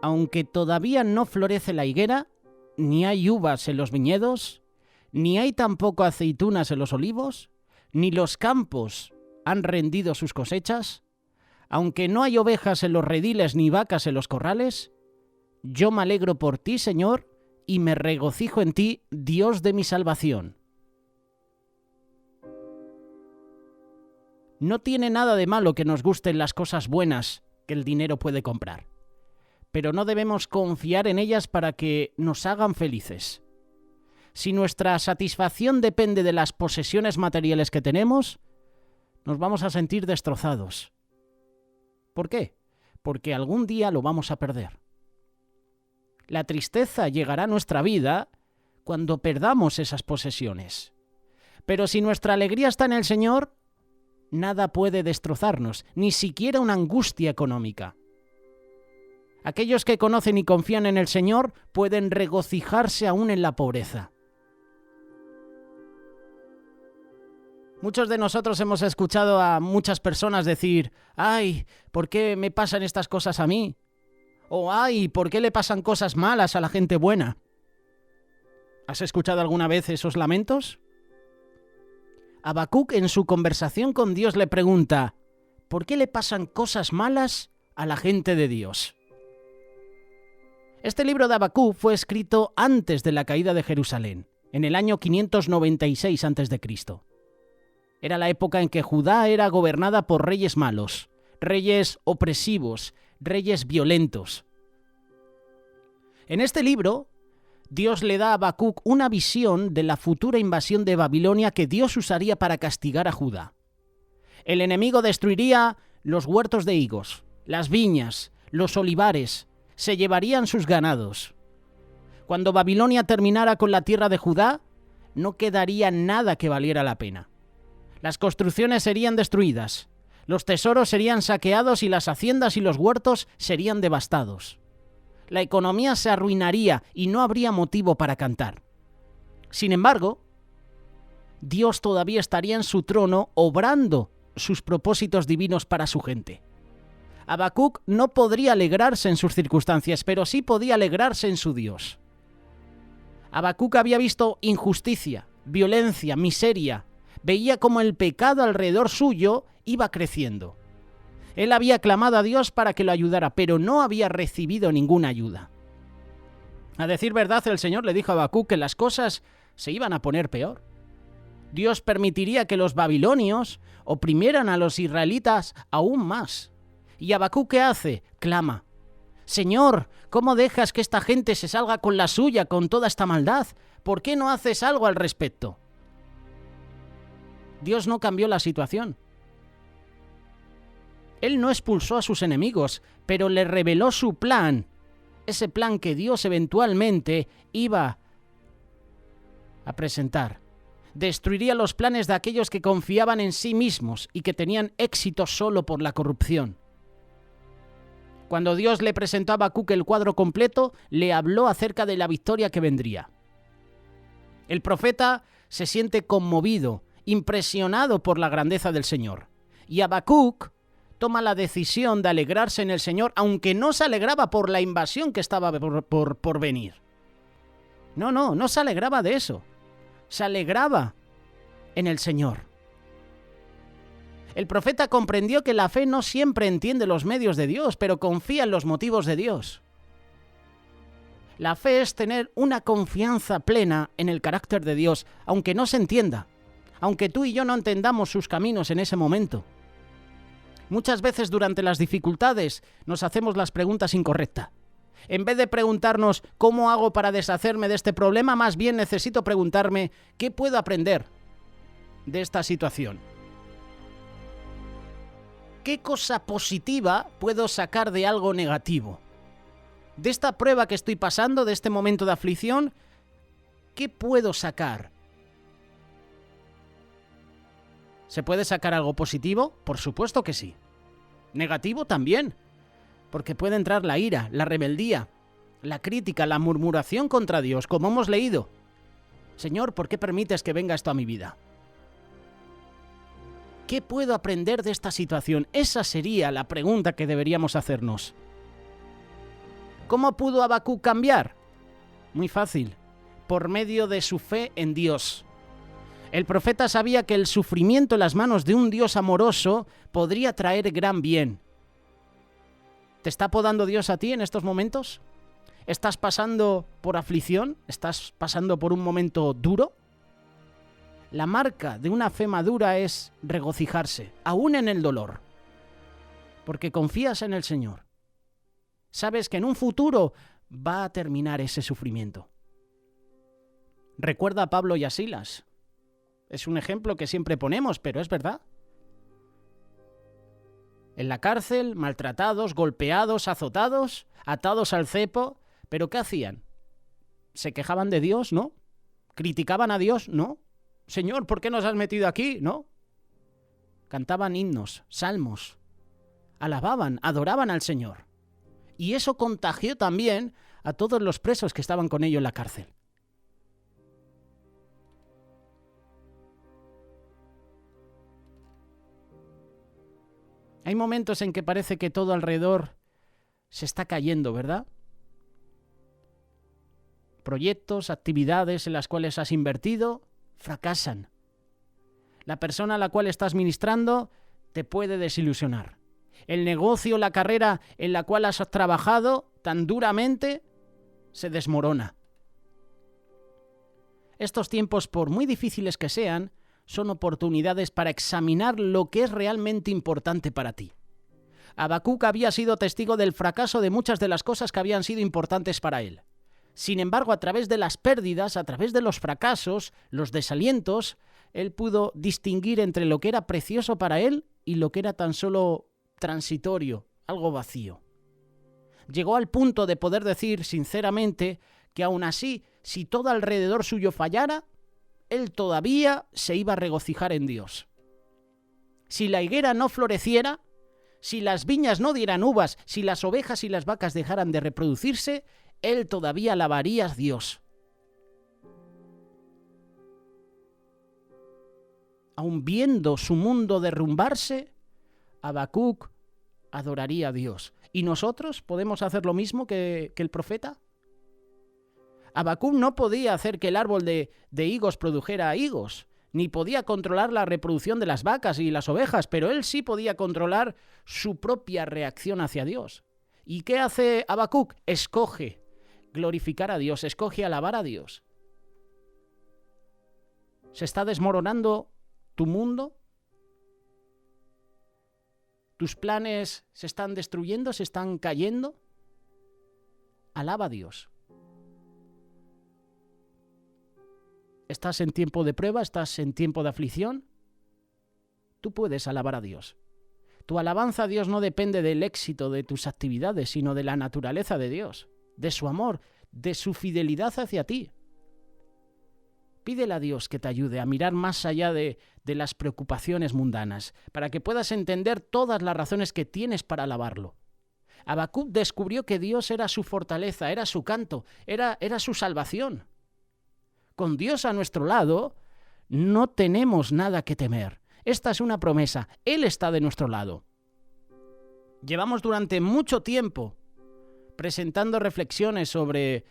aunque todavía no florece la higuera, ni hay uvas en los viñedos, ni hay tampoco aceitunas en los olivos, ni los campos han rendido sus cosechas, aunque no hay ovejas en los rediles ni vacas en los corrales, yo me alegro por ti, Señor, y me regocijo en ti, Dios de mi salvación. No tiene nada de malo que nos gusten las cosas buenas que el dinero puede comprar, pero no debemos confiar en ellas para que nos hagan felices. Si nuestra satisfacción depende de las posesiones materiales que tenemos, nos vamos a sentir destrozados. ¿Por qué? Porque algún día lo vamos a perder. La tristeza llegará a nuestra vida cuando perdamos esas posesiones. Pero si nuestra alegría está en el Señor, nada puede destrozarnos, ni siquiera una angustia económica. Aquellos que conocen y confían en el Señor pueden regocijarse aún en la pobreza. Muchos de nosotros hemos escuchado a muchas personas decir: ¡ay! ¿Por qué me pasan estas cosas a mí? O ¡ay! ¿Por qué le pasan cosas malas a la gente buena? ¿Has escuchado alguna vez esos lamentos? Habacuc en su conversación con Dios le pregunta: ¿por qué le pasan cosas malas a la gente de Dios? Este libro de Habacuc fue escrito antes de la caída de Jerusalén, en el año 596 a.C. Era la época en que Judá era gobernada por reyes malos, reyes opresivos, reyes violentos. En este libro, Dios le da a Habacuc una visión de la futura invasión de Babilonia que Dios usaría para castigar a Judá. El enemigo destruiría los huertos de higos, las viñas, los olivares, se llevarían sus ganados. Cuando Babilonia terminara con la tierra de Judá, no quedaría nada que valiera la pena. Las construcciones serían destruidas, los tesoros serían saqueados y las haciendas y los huertos serían devastados. La economía se arruinaría y no habría motivo para cantar. Sin embargo, Dios todavía estaría en su trono obrando sus propósitos divinos para su gente. Habacuc no podría alegrarse en sus circunstancias, pero sí podía alegrarse en su Dios. Habacuc había visto injusticia, violencia, miseria. Veía cómo el pecado alrededor suyo iba creciendo. Él había clamado a Dios para que lo ayudara, pero no había recibido ninguna ayuda. A decir verdad, el Señor le dijo a Habacuc que las cosas se iban a poner peor. Dios permitiría que los babilonios oprimieran a los israelitas aún más. ¿Y Habacuc qué hace? Clama: Señor, ¿cómo dejas que esta gente se salga con la suya con toda esta maldad? ¿Por qué no haces algo al respecto? Dios no cambió la situación. Él no expulsó a sus enemigos, pero le reveló su plan, ese plan que Dios eventualmente iba a presentar. Destruiría los planes de aquellos que confiaban en sí mismos y que tenían éxito solo por la corrupción. Cuando Dios le presentó a Habacuc el cuadro completo, le habló acerca de la victoria que vendría. El profeta se siente conmovido, impresionado por la grandeza del Señor. Y Habacuc toma la decisión de alegrarse en el Señor, aunque no se alegraba por la invasión que estaba por venir. No se alegraba de eso. Se alegraba en el Señor. El profeta comprendió que la fe no siempre entiende los medios de Dios, pero confía en los motivos de Dios. La fe es tener una confianza plena en el carácter de Dios, aunque no se entienda, aunque tú y yo no entendamos sus caminos en ese momento. Muchas veces durante las dificultades nos hacemos las preguntas incorrectas. En vez de preguntarnos ¿cómo hago para deshacerme de este problema?, más bien necesito preguntarme ¿qué puedo aprender de esta situación? ¿Qué cosa positiva puedo sacar de algo negativo? De esta prueba que estoy pasando, de este momento de aflicción, ¿qué puedo sacar? ¿Se puede sacar algo positivo? Por supuesto que sí. Negativo también, porque puede entrar la ira, la rebeldía, la crítica, la murmuración contra Dios, como hemos leído. Señor, ¿por qué permites que venga esto a mi vida? ¿Qué puedo aprender de esta situación? Esa sería la pregunta que deberíamos hacernos. ¿Cómo pudo Habacuc cambiar? Muy fácil, por medio de su fe en Dios. El profeta sabía que el sufrimiento en las manos de un Dios amoroso podría traer gran bien. ¿Te está podando Dios a ti en estos momentos? ¿Estás pasando por aflicción? ¿Estás pasando por un momento duro? La marca de una fe madura es regocijarse, aún en el dolor, porque confías en el Señor. Sabes que en un futuro va a terminar ese sufrimiento. Recuerda a Pablo y a Silas. Es un ejemplo que siempre ponemos, pero es verdad. En la cárcel, maltratados, golpeados, azotados, atados al cepo. ¿Pero qué hacían? ¿Se quejaban de Dios? ¿No? ¿Criticaban a Dios? ¿No? Señor, ¿por qué nos has metido aquí? ¿No? Cantaban himnos, salmos. Alababan, adoraban al Señor. Y eso contagió también a todos los presos que estaban con ellos en la cárcel. Hay momentos en que parece que todo alrededor se está cayendo, ¿verdad? Proyectos, actividades en las cuales has invertido, fracasan. La persona a la cual estás ministrando te puede desilusionar. El negocio, la carrera en la cual has trabajado tan duramente, se desmorona. Estos tiempos, por muy difíciles que sean, son oportunidades para examinar lo que es realmente importante para ti. Habacuc había sido testigo del fracaso de muchas de las cosas que habían sido importantes para él. Sin embargo, a través de las pérdidas, a través de los fracasos, los desalientos, él pudo distinguir entre lo que era precioso para él y lo que era tan solo transitorio, algo vacío. Llegó al punto de poder decir sinceramente que aún así, si todo alrededor suyo fallara, él todavía se iba a regocijar en Dios. Si la higuera no floreciera, si las viñas no dieran uvas, si las ovejas y las vacas dejaran de reproducirse, él todavía alabaría a Dios. Aun viendo su mundo derrumbarse, Habacuc adoraría a Dios. ¿Y nosotros podemos hacer lo mismo que el profeta? Habacuc no podía hacer que el árbol de higos produjera higos, ni podía controlar la reproducción de las vacas y las ovejas, pero él sí podía controlar su propia reacción hacia Dios. ¿Y qué hace Habacuc? Escoge glorificar a Dios, escoge alabar a Dios. ¿Se está desmoronando tu mundo? ¿Tus planes se están destruyendo, se están cayendo? Alaba a Dios. ¿Estás en tiempo de prueba? ¿Estás en tiempo de aflicción? Tú puedes alabar a Dios. Tu alabanza a Dios no depende del éxito de tus actividades, sino de la naturaleza de Dios, de su amor, de su fidelidad hacia ti. Pídele a Dios que te ayude a mirar más allá de las preocupaciones mundanas, para que puedas entender todas las razones que tienes para alabarlo. Habacuc descubrió que Dios era su fortaleza, era su canto, era su salvación. Con Dios a nuestro lado, no tenemos nada que temer. Esta es una promesa. Él está de nuestro lado. Llevamos durante mucho tiempo presentando reflexiones sobre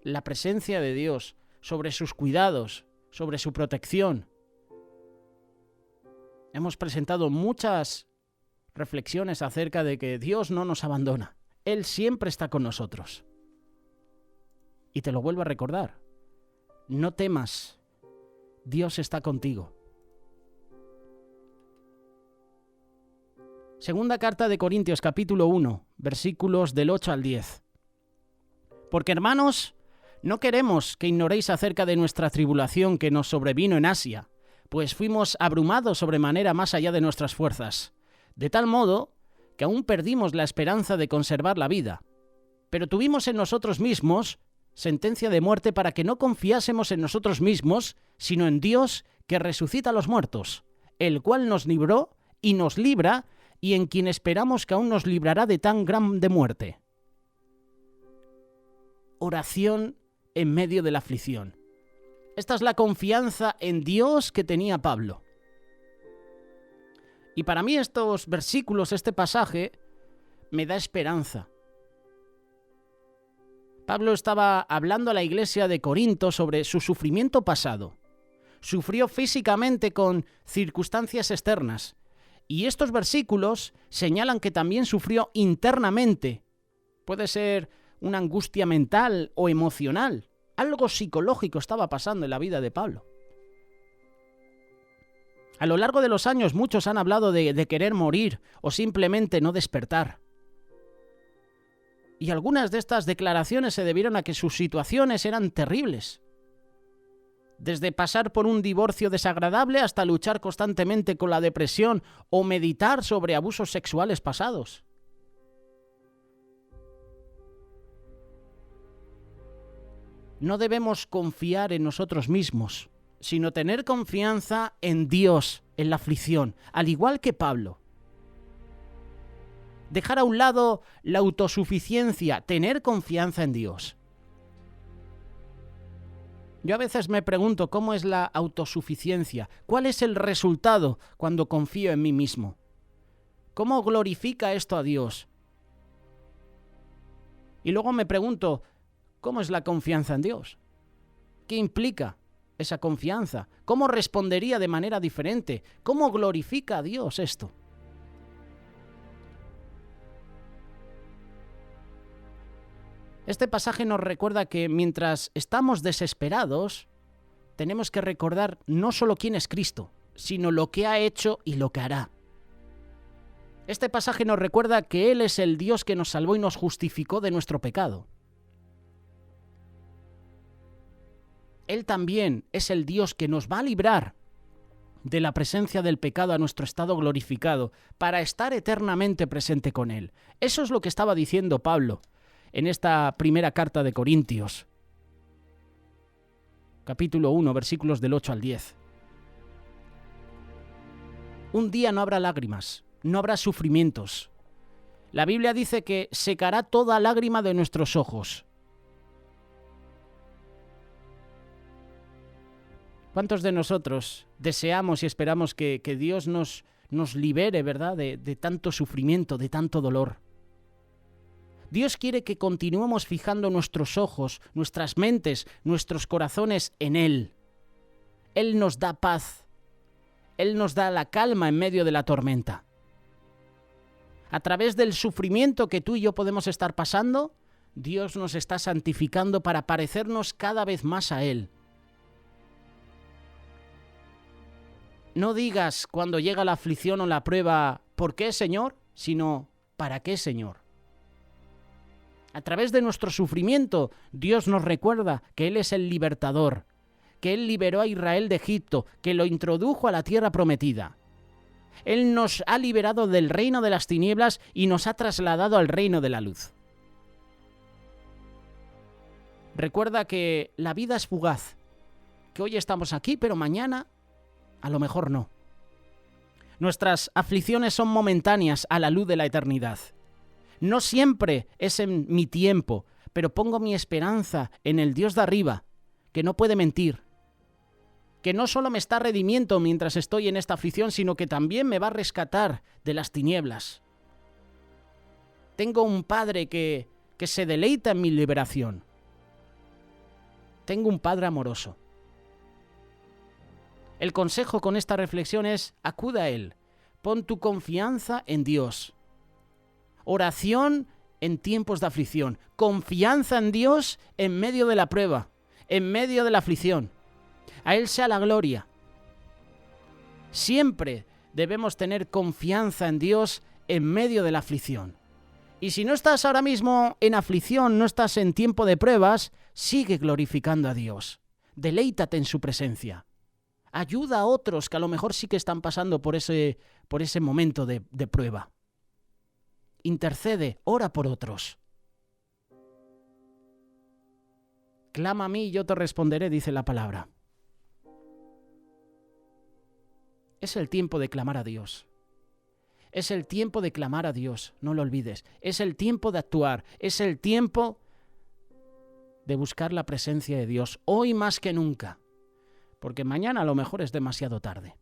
la presencia de Dios, sobre sus cuidados, sobre su protección. Hemos presentado muchas reflexiones acerca de que Dios no nos abandona. Él siempre está con nosotros. Y te lo vuelvo a recordar. No temas, Dios está contigo. Segunda carta de Corintios, capítulo 1, versículos del 8 al 10. Porque, hermanos, no queremos que ignoréis acerca de nuestra tribulación que nos sobrevino en Asia, pues fuimos abrumados sobremanera más allá de nuestras fuerzas, de tal modo que aún perdimos la esperanza de conservar la vida. Pero tuvimos en nosotros mismos sentencia de muerte para que no confiásemos en nosotros mismos, sino en Dios que resucita a los muertos, el cual nos libró y nos libra, y en quien esperamos que aún nos librará de tan grande muerte. Oración en medio de la aflicción. Esta es la confianza en Dios que tenía Pablo. Y para mí estos versículos, este pasaje, me da esperanza. Pablo estaba hablando a la iglesia de Corinto sobre su sufrimiento pasado. Sufrió físicamente con circunstancias externas. Y estos versículos señalan que también sufrió internamente. Puede ser una angustia mental o emocional. Algo psicológico estaba pasando en la vida de Pablo. A lo largo de los años muchos han hablado de querer morir o simplemente no despertar. Y algunas de estas declaraciones se debieron a que sus situaciones eran terribles. Desde pasar por un divorcio desagradable hasta luchar constantemente con la depresión o meditar sobre abusos sexuales pasados. No debemos confiar en nosotros mismos, sino tener confianza en Dios, en la aflicción, al igual que Pablo. Dejar a un lado la autosuficiencia, tener confianza en Dios. Yo a veces me pregunto cómo es la autosuficiencia, cuál es el resultado cuando confío en mí mismo. ¿Cómo glorifica esto a Dios? Y luego me pregunto, ¿cómo es la confianza en Dios? ¿Qué implica esa confianza? ¿Cómo respondería de manera diferente? ¿Cómo glorifica a Dios esto? Este pasaje nos recuerda que mientras estamos desesperados, tenemos que recordar no solo quién es Cristo, sino lo que ha hecho y lo que hará. Este pasaje nos recuerda que Él es el Dios que nos salvó y nos justificó de nuestro pecado. Él también es el Dios que nos va a librar de la presencia del pecado a nuestro estado glorificado, para estar eternamente presente con Él. Eso es lo que estaba diciendo Pablo en esta primera carta de Corintios, capítulo 1, versículos del 8 al 10. Un día no habrá lágrimas, no habrá sufrimientos. La Biblia dice que secará toda lágrima de nuestros ojos. ¿Cuántos de nosotros deseamos y esperamos que Dios nos libere, ¿verdad?, de tanto sufrimiento, de tanto dolor? Dios quiere que continuemos fijando nuestros ojos, nuestras mentes, nuestros corazones en Él. Él nos da paz. Él nos da la calma en medio de la tormenta. A través del sufrimiento que tú y yo podemos estar pasando, Dios nos está santificando para parecernos cada vez más a Él. No digas cuando llega la aflicción o la prueba, ¿por qué, Señor?, sino ¿para qué, Señor? A través de nuestro sufrimiento, Dios nos recuerda que Él es el libertador, que Él liberó a Israel de Egipto, que lo introdujo a la tierra prometida. Él nos ha liberado del reino de las tinieblas y nos ha trasladado al reino de la luz. Recuerda que la vida es fugaz, que hoy estamos aquí, pero mañana a lo mejor no. Nuestras aflicciones son momentáneas a la luz de la eternidad. No siempre es en mi tiempo, pero pongo mi esperanza en el Dios de arriba, que no puede mentir, que no solo me está redimiendo mientras estoy en esta aflicción, sino que también me va a rescatar de las tinieblas. Tengo un Padre que se deleita en mi liberación. Tengo un Padre amoroso. El consejo con esta reflexión es: acude a Él, pon tu confianza en Dios. Oración en tiempos de aflicción, confianza en Dios en medio de la prueba, en medio de la aflicción. A Él sea la gloria. Siempre debemos tener confianza en Dios en medio de la aflicción. Y si no estás ahora mismo en aflicción, no estás en tiempo de pruebas, sigue glorificando a Dios. Deleítate en su presencia. Ayuda a otros que a lo mejor sí que están pasando por ese momento de prueba. Intercede, ora por otros. Clama a mí y yo te responderé, dice la palabra. Es el tiempo de clamar a Dios. Es el tiempo de clamar a Dios, no lo olvides. Es el tiempo de actuar, es el tiempo de buscar la presencia de Dios, hoy más que nunca, porque mañana a lo mejor es demasiado tarde.